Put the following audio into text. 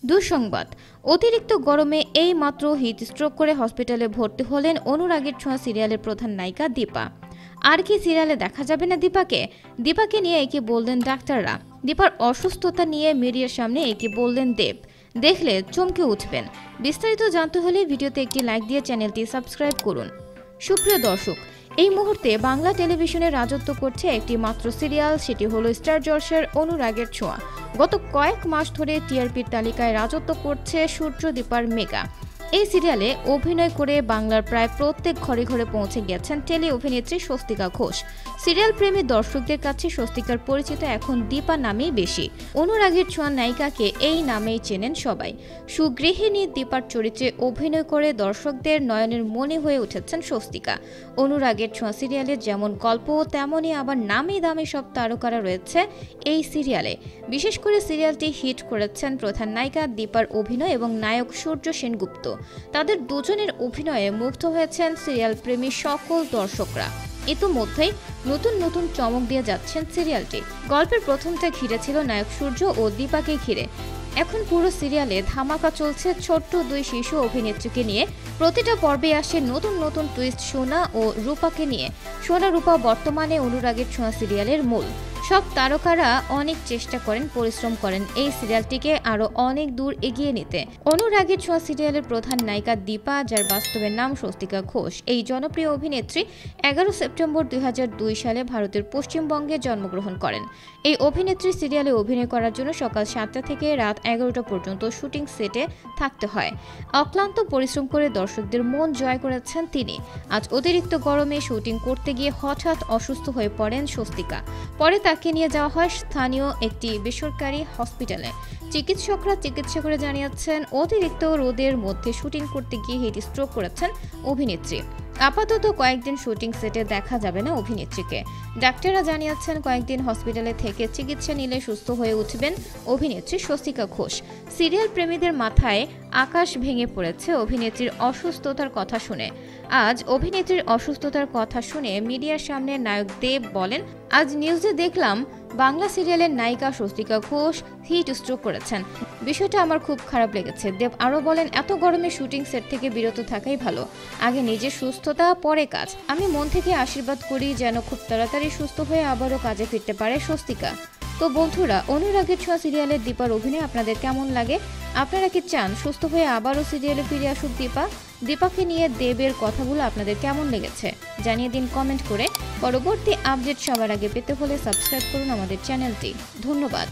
দুঃসংবাদ, অতিরিক্ত গরমে এই মাত্র হিট স্ট্রোক করে হসপিটালে ভর্তি হলেন অনুরাগের ছোঁয়া সিরিয়ালের প্রধান নায়িকা দীপা। আর কি সিরিয়ালে দেখা যাবে না দীপাকে? দীপাকে নিয়ে একে বললেন ডাক্তাররা। দীপার অসুস্থতা নিয়ে মিডিয়ার সামনে একে বললেন দেব। দেখলে চমকে উঠবেন। বিস্তারিত জানতে হলে ভিডিওতে একটি লাইক দিয়ে চ্যানেলটি সাবস্ক্রাইব করুন। সুপ্রিয় দর্শক, এই মুহূর্তে বাংলা টেলিভিশনে রাজত্ব করছে একটি মাত্র সিরিয়াল, সেটি হলো স্টার জলসার অনুরাগের ছোঁয়া। গত কয়েক মাস ধরে টিআরপির তালিকায় রাজত্ব করছে সূর্য দীপার মেগা। এই সিরিয়ালে অভিনয় করে বাংলার প্রায় প্রত্যেক ঘরে ঘরে পৌঁছে গেছেন টেলি অভিনেত্রী স্বস্তিকা ঘোষ। সিরিয়াল প্রেমী দর্শকদের কাছে স্বস্তিকার পরিচিত এখন দীপা নামেই বেশি। অনুরাগের ছোঁয়া নায়িকাকে এই নামেই চেনেন সবাই। সুগৃহিণী দীপার চরিত্রে অভিনয় করে দর্শকদের নয়নের মনে হয়ে উঠেছেন স্বস্তিকা। অনুরাগের ছোঁয়া সিরিয়ালে যেমন গল্প, তেমনই আবার নামি দামি সব তারকারা রয়েছে এই সিরিয়ালে। বিশেষ করে সিরিয়ালটি হিট করেছেন প্রধান নায়িকা দীপার অভিনয় এবং নায়ক সূর্য সেনগুপ্ত। তাদের দুজনের অভিনয়ে মুগ্ধ হয়েছেন সিরিয়াল প্রেমী সকল দর্শকরা। ইতোমধ্যেই নতুন নতুন চমক দিয়ে যাচ্ছেন সিরিয়ালটি। গল্পের প্রথমটা ঘিরে ছিল নায়ক সূর্য ও দীপাকে ঘিরে। এখন পুরো সিরিয়ালে ধামাকা চলছে ছোট্ট দুই শিশু অভিনেত্রীকে নিয়ে। প্রতিটা পর্বে আসে নতুন নতুন টুইস্ট সোনা ও রূপাকে নিয়ে। সোনা রূপা বর্তমানে অনুরাগের ছোঁয়া সিরিয়ালের মূল। সব তারকারা অনেক চেষ্টা করেন, পরিশ্রম করেন এই সিরিয়ালটিকে আরো অনেক দূর এগিয়ে নিতে। অনুরাগের ছোঁয়া সিরিয়ালের প্রধান নায়িকা দীপা, যার বাস্তবের নাম স্বস্তিকা ঘোষ, এই জনপ্রিয় অভিনেত্রী 11 সেপ্টেম্বর 2002 সালে ভারতের পশ্চিমবঙ্গে জন্মগ্রহণ করেন। এই অভিনেত্রী সিরিয়ালে অভিনয় করার জন্য সকাল 7টা থেকে রাত 11টা পর্যন্ত শুটিং সেটে থাকতে হয়। অক্লান্ত পরিশ্রম করে দর্শকদের মন জয় করেছেন তিনি। আজ অতিরিক্ত গরমে শুটিং করতে গিয়ে হঠাৎ অসুস্থ হয়ে পড়েন স্বস্তিকা। পরে তাকে নিয়ে যাওয়া হয় স্থানীয় একটি বেসরকারি হসপিটালে। চিকিৎসকরা জানিয়েছেন অতিরিক্ত রোদের মধ্যে শুটিং করতে গিয়ে হিট স্ট্রোক করেছেন অভিনেত্রী। আপাতত কয়েকদিন শুটিং সেটে দেখা যাবে না অভিনেত্রীকে। ডাক্তাররা জানিয়েছেন কয়েকদিন হসপিটালে থেকে চিকিৎসা নিলে সুস্থ হয়ে উঠবেন অভিনেত্রী স্বস্তিকা ঘোষ। সিরিয়াল প্রেমীদের মাথায় আকাশ ভেঙে পড়েছে অভিনেত্রীর অসুস্থতার কথা শুনে। আজ অভিনেত্রীর অসুস্থতার কথা শুনে মিডিয়ার সামনে নায়ক দেব বলেন, আজ নিউজে দেখলাম বাংলা সিরিয়ালের নায়িকা স্বস্তিকা ঘোষ হিট স্ট্রোক করেছেন। বিষয়টা আমার খুব খারাপ লেগেছে। দেব আরও বলেন, এত গরমে শুটিং সেট থেকে বিরত থাকাই ভালো। আগে নিজের সুস্থতা, পরে কাজ। আমি মন থেকে আশীর্বাদ করি যেন খুব তাড়াতাড়ি সুস্থ হয়ে আবারও কাজে ফিরতে পারে স্বস্তিকা। তো বন্ধুরা, অনুরাগের ছোঁয়া সিরিয়ালের দীপার অভিনয় আপনাদের কেমন লাগে? আপনারা কি চান সুস্থ হয়ে আবারও সিরিয়ালে ফিরে আসুক দীপা? দীপাকে নিয়ে দেবের কথাগুলো আপনাদের কেমন লেগেছে জানিয়ে দিন কমেন্ট করে। পরবর্তী আপডেট সবার আগে পেতে হলে সাবস্ক্রাইব করুন আমাদের চ্যানেলটি। ধন্যবাদ।